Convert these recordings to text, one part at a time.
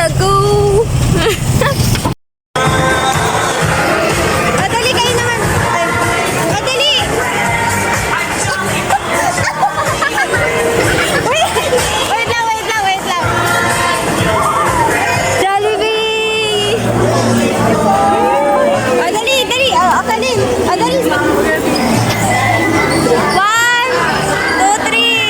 Gotta go! Madali kayo naman. Ay, madali! Wait lang. Jollibee! Madali! Akalin! Madali! 1, 2, 3!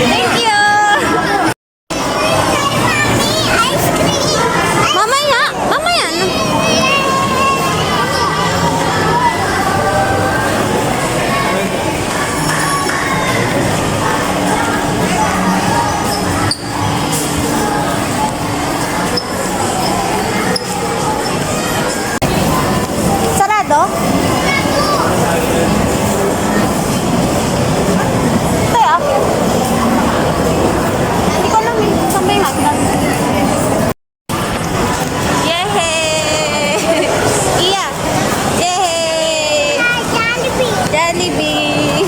Thank you! Mamaya na. Sarado? Kaya? Hindi ko alam eh. Saan ba yung hagdan? Yehey! Iya! Yehey! Jollibee!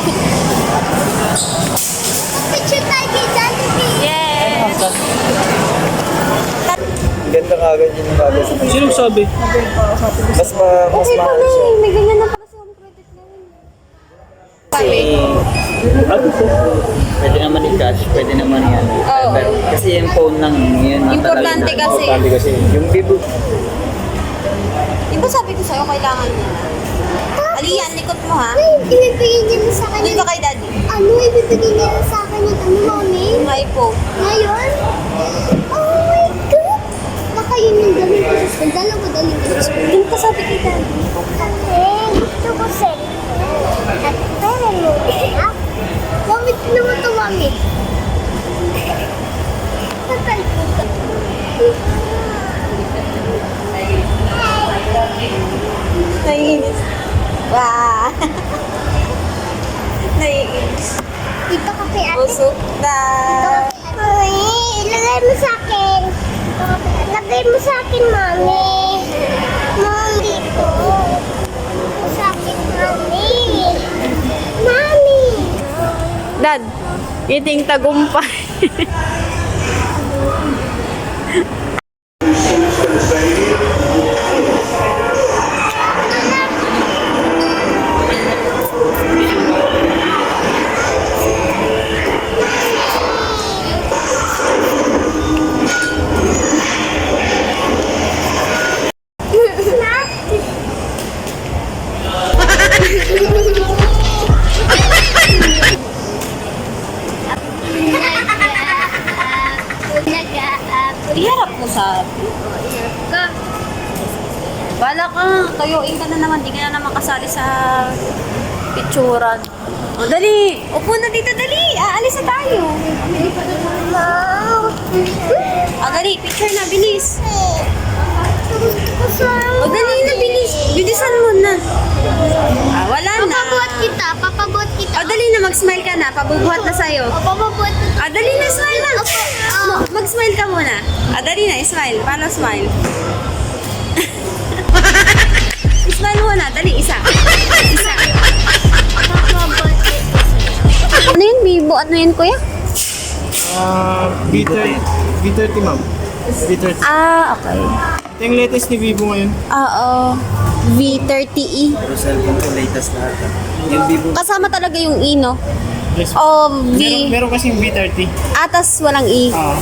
Picture tayo kay Jollibee. Yes! Ganda kagad yun yung kagad. Sino sabi? Mas Okay mahal pala siya. eh. May ganyan na pala sa home credit na yun. Pwede naman i-cash, pwede naman yan. Oo. Pero, kasi yung phone lang, yun ang Importante talaga. kasi. Importante kasi. Yung Vivo, Di ba sabi ko sa'yo, kailangan mo na? Aliyan, likot mo ha. Ay, ibibigay niya na sa akin. Doon ka kay daddy. Ano, ibibigay niya na sa akin yung ano, mami? Yung iPhone. Ngayon? Oh my God! Baka yun yung galing ko sa school. Dalawa ko daling ko sa school. Doon ka sabi kay daddy. Kasi gusto ko cellphone. At pera mo na. Mami, naman ito, mami. Natalpon ka. Naiinis. Wow. Naiinis. Dito ka kay ate. Busog na. Uy, ilagay mo sa akin. Lagay mo sa akin, mami. Mami, dito. Sa akin, mami. Mami. Dad, eating tagumpay. Iharap mo sa... Bala ka, tuyuin ka na naman. Di ka na naman kasali sa picturan. O, dali! Upo na dito, dali! Aalis na tayo. Dali, picture na, bilis. O, dali na, bilis. Bilisan mo na. Wala na. Papabuhat kita, papabuhat kita. O, dali na, mag-smile ka na. Pabubuhat na sa'yo. Papabuhat kita. Dali na, smile na. Mag-smile ka muna. Dali na, smile. Paano smile? Smile muna. Dali, isa. Ano yun, Bibo? Ano yun, kuya? V30 ma'am. V30. Okay. Ito yung latest ni Vivo ngayon. Oo. V30e. pero cellphone ko latest lahat. Yung Vivo, Kasama talaga yung E, no? Yes. O V. Meron kasing V30. Atas walang E. Oo.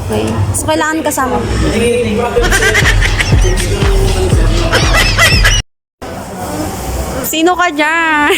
Okay. So, kailangan kasama. Sino ka dyan?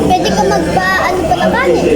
Pwede ka magpa, ano pa naman eh.